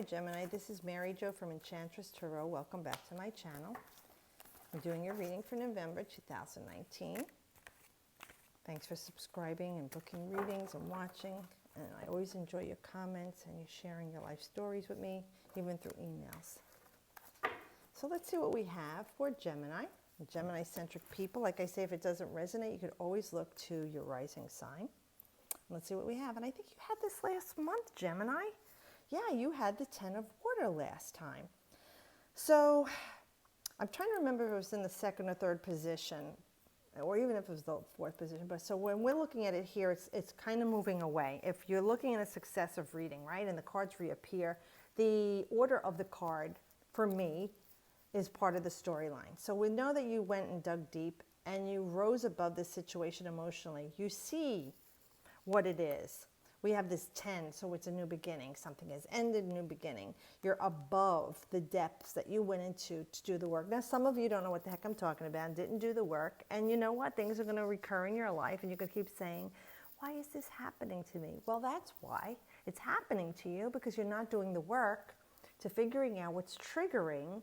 Hi Gemini, this is Mary Jo from Enchantress Tarot. Welcome back to my channel. I'm doing your reading for November 2019. Thanks for subscribing and booking readings and watching. And I always enjoy your comments and you sharing your life stories with me, even through emails. So let's see what we have for Gemini. Gemini-centric people. Like I say, if it doesn't resonate, you could always look to your rising sign. Let's see what we have. And I think you had this last month, Gemini. Yeah, you had the 10 of water last time. So I'm trying to remember if it was in the second or third position, or even if it was the fourth position. But so when we're looking at it here, it's kind of moving away. If you're looking at a successive reading, right, and the cards reappear, the order of the card, for me, is part of the storyline. So we know that you went and dug deep and you rose above this situation emotionally. You see what it is. We have this 10, so it's a new beginning. Something has ended, new beginning. You're above the depths that you went into to do the work. Now, some of you don't know what the heck I'm talking about and didn't do the work. And you know what? Things are going to recur in your life, and you can keep saying, why is this happening to me? Well, that's why. It's happening to you because you're not doing the work to figuring out what's triggering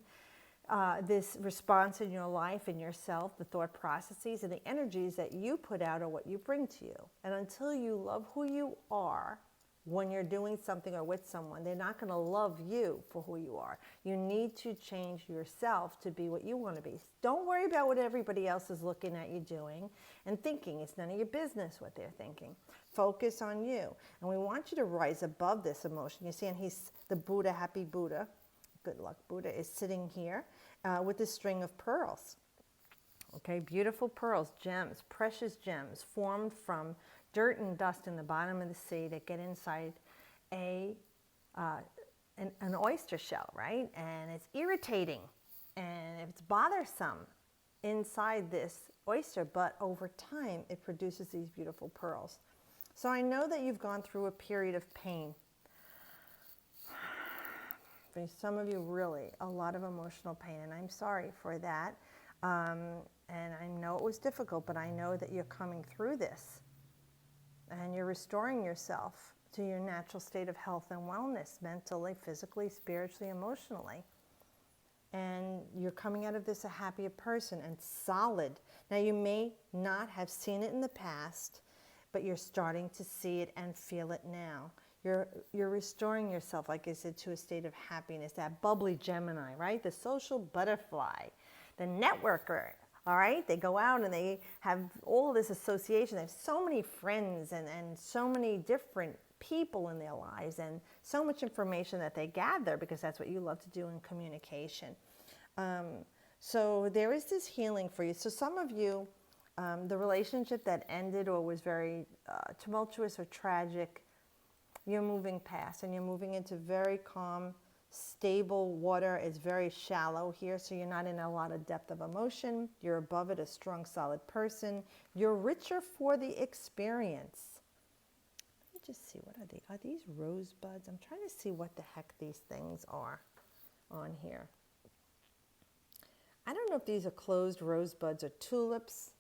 this response in your life and yourself, the thought processes and the energies that you put out or what you bring to you. And until you love who you are when you're doing something or with someone, they're not going to love you for who you are. You need to change yourself to be what you want to be. Don't worry about what everybody else is looking at you doing and thinking. It's none of your business what they're thinking. Focus on you. And we want you to rise above this emotion. You see, and he's the Buddha, happy Buddha. Good luck Buddha is sitting here with a string of pearls. Okay, beautiful pearls, gems, precious gems formed from dirt and dust in the bottom of the sea that get inside an oyster shell, right? And it's irritating and it's bothersome inside this oyster, but over time it produces these beautiful pearls. So I know that you've gone through a period of pain. For some of you, really, a lot of emotional pain, and I'm sorry for that. And I know it was difficult, but I know that you're coming through this, and you're restoring yourself to your natural state of health and wellness, mentally, physically, spiritually, emotionally. And you're coming out of this a happier person and solid. Now, you may not have seen it in the past, but you're starting to see it and feel it now. You're restoring yourself, like I said, to a state of happiness, that bubbly Gemini, right? The social butterfly, the networker, all right? They go out and they have all this association. They have so many friends and so many different people in their lives and so much information that they gather because that's what you love to do in communication. So there is this healing for you. So some of you, the relationship that ended or was very tumultuous or tragic, you're moving past and you're moving into very calm, stable water. It's very shallow here, so you're not in a lot of depth of emotion. You're above it, a strong, solid person. You're richer for the experience. Let me just see, what are they? Are these rosebuds? I'm trying to see what the heck these things are on here. I don't know if these are closed rosebuds or tulips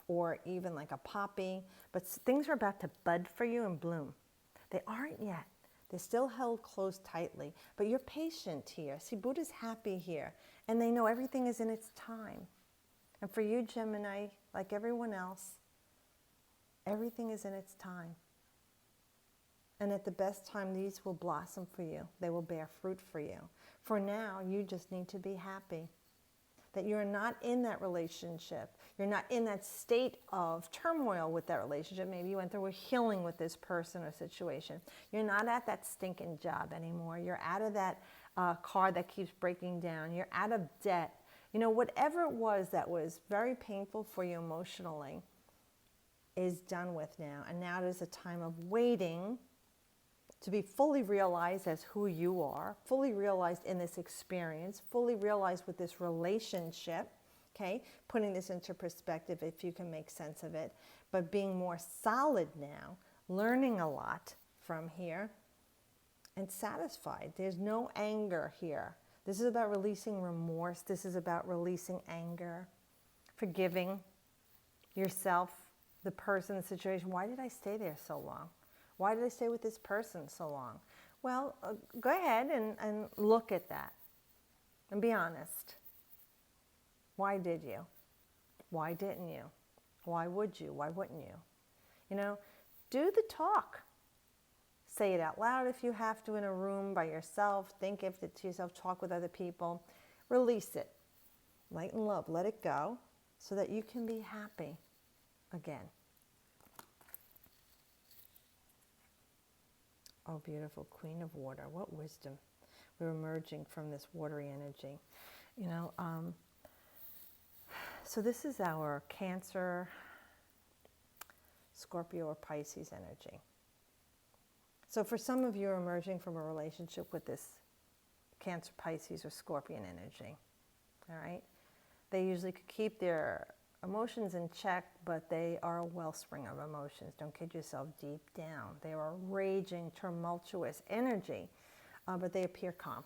or even like a poppy, but things are about to bud for you and bloom. They aren't yet. They're still held closed tightly, but you're patient here. See, Buddha's happy here, and they know everything is in its time. And for you, Gemini, like everyone else, everything is in its time. And at the best time, these will blossom for you. They will bear fruit for you. For now, you just need to be happy that you're not in that relationship. You're not in that state of turmoil with that relationship. Maybe you went through a healing with this person or situation. You're not at that stinking job anymore. You're out of that car that keeps breaking down. You're out of debt. You know, whatever it was that was very painful for you emotionally is done with now. And now it is a time of waiting to be fully realized as who you are, fully realized in this experience, fully realized with this relationship, okay? Putting this into perspective if you can make sense of it, but being more solid now, learning a lot from here, and satisfied. There's no anger here. This is about releasing remorse. This is about releasing anger, forgiving yourself, the person, the situation. Why did I stay there so long? Why did I stay with this person so long? Well, go ahead and look at that and be honest. Why did you? Why didn't you? Why would you? Why wouldn't you? You know, do the talk. Say it out loud if you have to in a room by yourself. Think of it to yourself. Talk with other people. Release it. Light and love. Let it go so that you can be happy again. Oh, beautiful Queen of Water. What wisdom. We're emerging from this watery energy. You know, so this is our Cancer, Scorpio, or Pisces energy. So for some of you are emerging from a relationship with this Cancer, Pisces, or Scorpion energy. All right? They usually could keep their emotions in check, but they are a wellspring of emotions. Don't kid yourself, deep down. They are a raging, tumultuous energy, but they appear calm.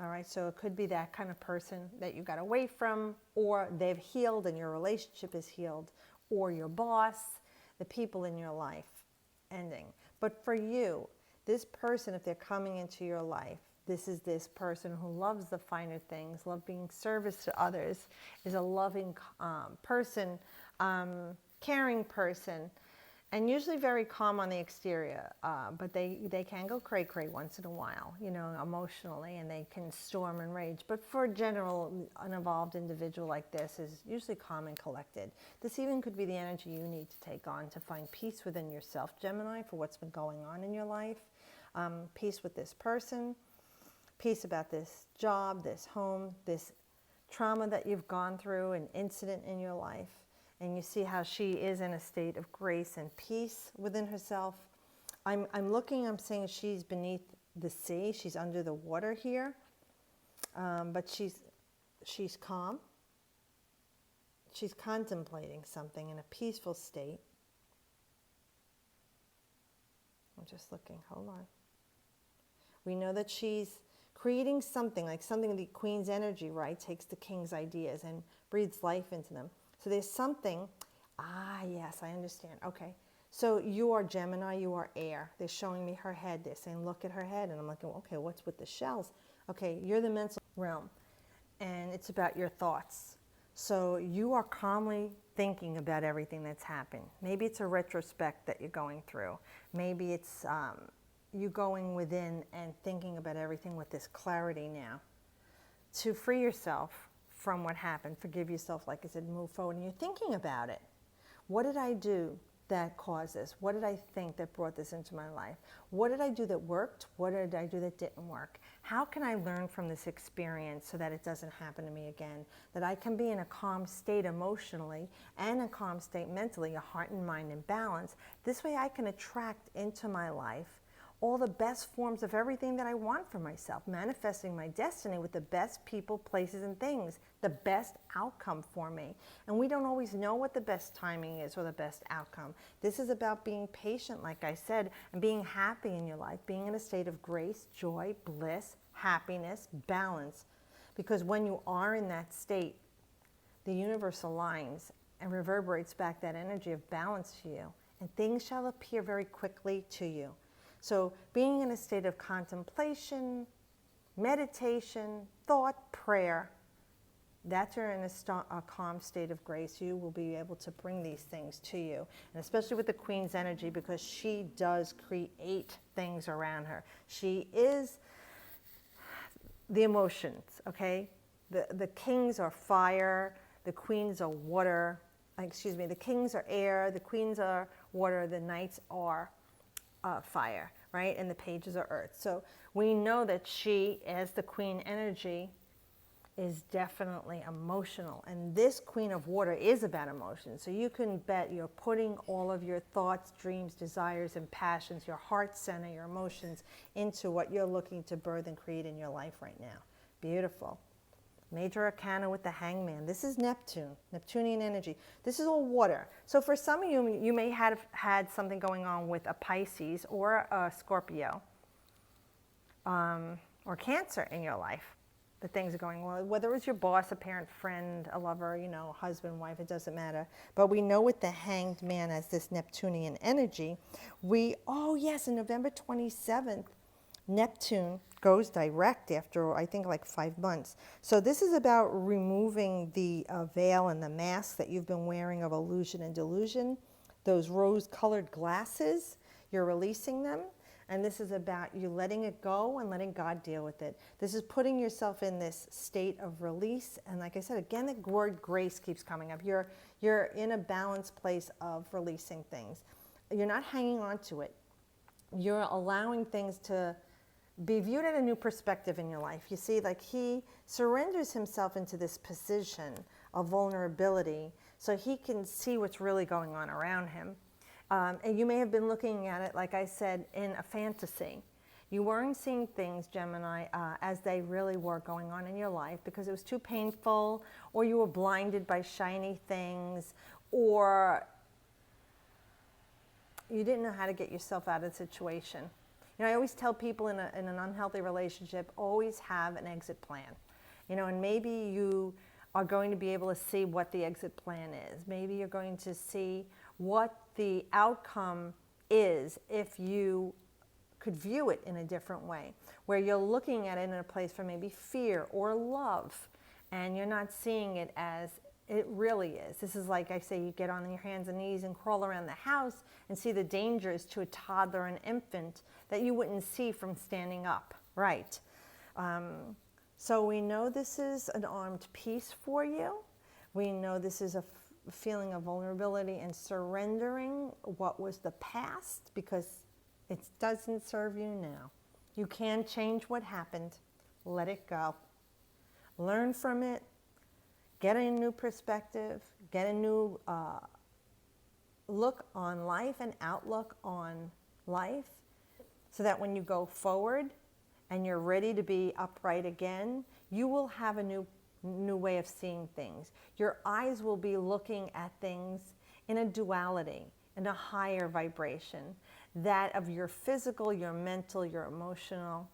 All right, so it could be that kind of person that you got away from, or they've healed and your relationship is healed, or your boss, the people in your life ending. But for you, this person, if they're coming into your life, this is this person who loves the finer things, love being service to others, is a loving person, caring person, and usually very calm on the exterior, but they can go cray-cray once in a while, you know, emotionally, and they can storm and rage. But for a general, unevolved individual like this is usually calm and collected. This even could be the energy you need to take on to find peace within yourself, Gemini, for what's been going on in your life. Peace with this person, peace about this job, this home, this trauma that you've gone through, an incident in your life. And you see how she is in a state of grace and peace within herself. I'm saying she's beneath the sea. She's under the water here. But she's calm. She's contemplating something in a peaceful state. I'm just looking, hold on. We know that she's creating something, like something, the Queen's energy, right, takes the King's ideas and breathes life into them. So there's something, yes, I understand. Okay, so you are Gemini, you are air. They're showing me her head. They're saying, look at her head. And I'm like, okay, what's with the shells? Okay, you're the mental realm, and it's about your thoughts. So you are calmly thinking about everything that's happened. Maybe it's a retrospect that you're going through. Maybe it's you going within and thinking about everything with this clarity now. To free yourself from what happened, forgive yourself, like I said, move forward, and you're thinking about it. What did I do that caused this? What did I think that brought this into my life? What did I do that worked? What did I do that didn't work? How can I learn from this experience so that it doesn't happen to me again? That I can be in a calm state emotionally and a calm state mentally, a heart and mind in balance. This way I can attract into my life all the best forms of everything that I want for myself, manifesting my destiny with the best people, places, and things, the best outcome for me. And we don't always know what the best timing is or the best outcome. This is about being patient, like I said, and being happy in your life, being in a state of grace, joy, bliss, happiness, balance. Because when you are in that state, the universe aligns and reverberates back that energy of balance to you, and things shall appear very quickly to you. So being in a state of contemplation, meditation, thought, prayer, that's you're in a calm state of grace. You will be able to bring these things to you. And especially with the Queen's energy, because she does create things around her. She is the emotions, okay? The kings are fire, the queens are water, the kings are air, the queens are water, the knights are fire, right? And the pages are earth. So we know that she, as the Queen energy, is definitely emotional. And this Queen of Water is about emotion. So you can bet you're putting all of your thoughts, dreams, desires, and passions, your heart center, your emotions, into what you're looking to birth and create in your life right now. Beautiful. Major Arcana with the Hangman. This is Neptune, Neptunian energy. This is all water. So for some of you, you may have had something going on with a Pisces or a Scorpio or Cancer in your life. The things are going well, whether it's your boss, a parent, friend, a lover, you know, husband, wife, it doesn't matter. But we know with the Hanged Man as this Neptunian energy, on November 27th, Neptune goes direct after, I think, like 5 months. So this is about removing the veil and the mask that you've been wearing of illusion and delusion. Those rose-colored glasses, you're releasing them. And this is about you letting it go and letting God deal with it. This is putting yourself in this state of release. And like I said, again, the word grace keeps coming up. You're in a balanced place of releasing things. You're not hanging on to it. You're allowing things to be viewed at a new perspective in your life. You see, like he surrenders himself into this position of vulnerability so he can see what's really going on around him. And you may have been looking at it, like I said, in a fantasy. You weren't seeing things, Gemini, as they really were going on in your life because it was too painful, or you were blinded by shiny things, or you didn't know how to get yourself out of the situation. You know, I always tell people in an unhealthy relationship, always have an exit plan. You know, and maybe you are going to be able to see what the exit plan is. Maybe you're going to see what the outcome is if you could view it in a different way, where you're looking at it in a place for maybe fear or love, and you're not seeing it as it really is. This is like I say, you get on your hands and knees and crawl around the house and see the dangers to a toddler and infant that you wouldn't see from standing up, right? So we know this is an armed peace for you. We know this is a feeling of vulnerability and surrendering what was the past because it doesn't serve you now. You can change what happened. Let it go. Learn from it. Get a new perspective. Get a new look on life and outlook on life so that when you go forward and you're ready to be upright again, you will have a new way of seeing things. Your eyes will be looking at things in a duality, in a higher vibration, that of your physical, your mental, your emotional,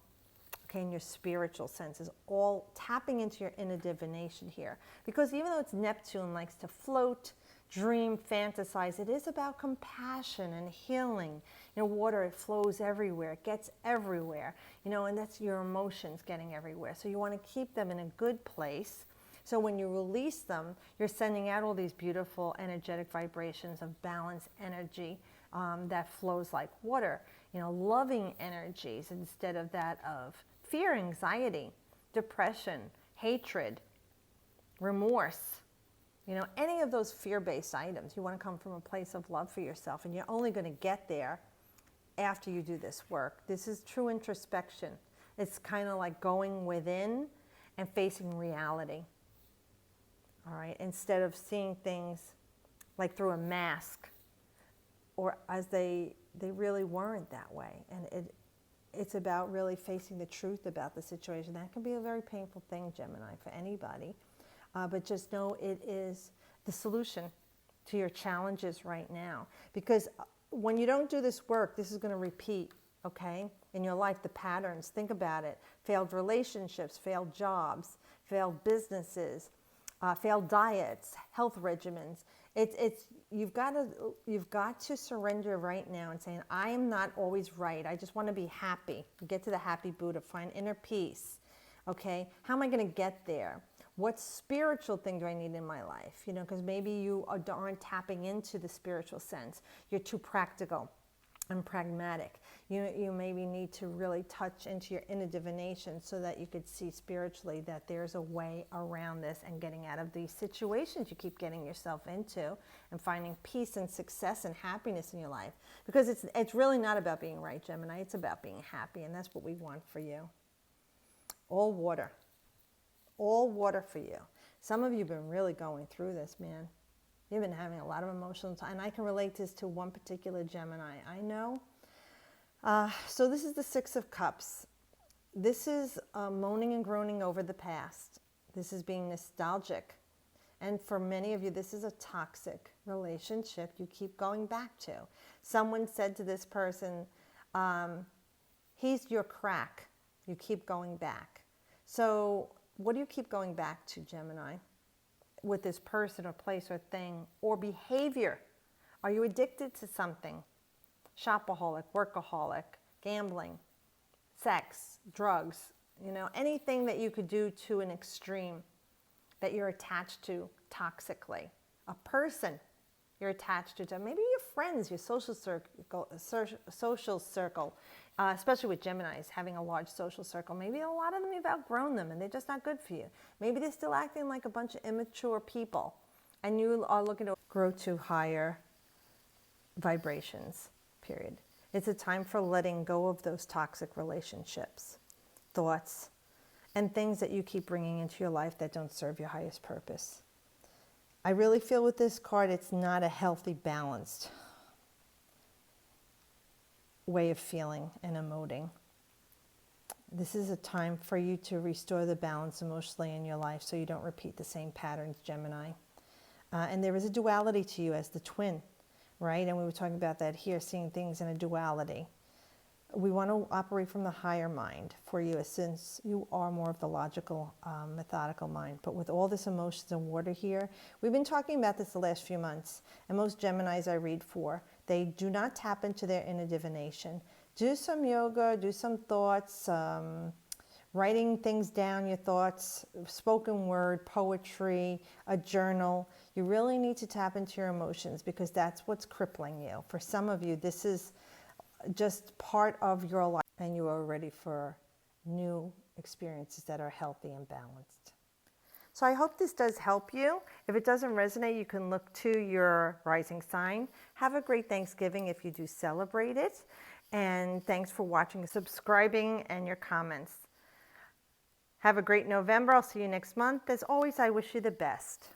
okay, and your spiritual senses, all tapping into your inner divination here. Because even though it's Neptune, likes to float, dream, fantasize, it is about compassion and healing. You know, water, it flows everywhere, it gets everywhere, you know, and that's your emotions getting everywhere. So you want to keep them in a good place. So when you release them, you're sending out all these beautiful energetic vibrations of balanced energy that flows like water, you know, loving energies instead of that of fear, anxiety, depression, hatred, remorse. You know, any of those fear-based items, you want to come from a place of love for yourself, and you're only going to get there after you do this work. This is true introspection. It's kind of like going within and facing reality. All right, instead of seeing things like through a mask or as they really weren't that way. And it's about really facing the truth about the situation. That can be a very painful thing, Gemini, for anybody. But just know it is the solution to your challenges right now. Because when you don't do this work, this is going to repeat, okay, in your life, the patterns. Think about it. Failed relationships, failed jobs, failed businesses, failed diets, health regimens. You've got to surrender right now and saying, I am not always right. I just want to be happy. Get to the happy Buddha, find inner peace. Okay, how am I going to get there? What spiritual thing do I need in my life? You know, because maybe you aren't tapping into the spiritual sense. You're too practical and pragmatic. You maybe need to really touch into your inner divination so that you could see spiritually that there's a way around this and getting out of these situations you keep getting yourself into and finding peace and success and happiness in your life. Because it's really not about being right, Gemini. It's about being happy, and that's what we want for you. All water. All water for you. Some of you have been really going through this, man. You've been having a lot of emotional time, and I can relate this to one particular Gemini I know. So this is the Six of Cups. This is moaning and groaning over the past. This is being nostalgic. And for many of you, this is a toxic relationship you keep going back to. Someone said to this person, he's your crack. You keep going back. So what do you keep going back to, Gemini? With this person or place or thing or behavior? Are you addicted to something? Shopaholic, workaholic, gambling, sex, drugs, you know, anything that you could do to an extreme that you're attached to toxically. A person you're attached to, maybe your friends, your social circle, especially with Geminis, having a large social circle. Maybe a lot of them you've outgrown them and they're just not good for you. Maybe they're still acting like a bunch of immature people and you are looking to grow to higher vibrations, period. It's a time for letting go of those toxic relationships, thoughts, and things that you keep bringing into your life that don't serve your highest purpose. I really feel with this card, it's not a healthy, balanced way of feeling and emoting. This is a time for you to restore the balance emotionally in your life so you don't repeat the same patterns, Gemini. And there is a duality to you as the twin, right? And we were talking about that here, seeing things in a duality. We want to operate from the higher mind for you, since you are more of the logical, methodical mind. But with all this emotions and water here, we've been talking about this the last few months. And most Geminis I read for, they do not tap into their inner divination. Do some yoga, do some thoughts, writing things down, your thoughts, spoken word, poetry, a journal. You really need to tap into your emotions because that's what's crippling you. For some of you, this is just part of your life and you are ready for new experiences that are healthy and balanced. So I hope this does help you. If it doesn't resonate, you can look to your rising sign. Have a great Thanksgiving if you do celebrate it. And thanks for watching, subscribing, and your comments. Have a great November. I'll see you next month. As always, I wish you the best.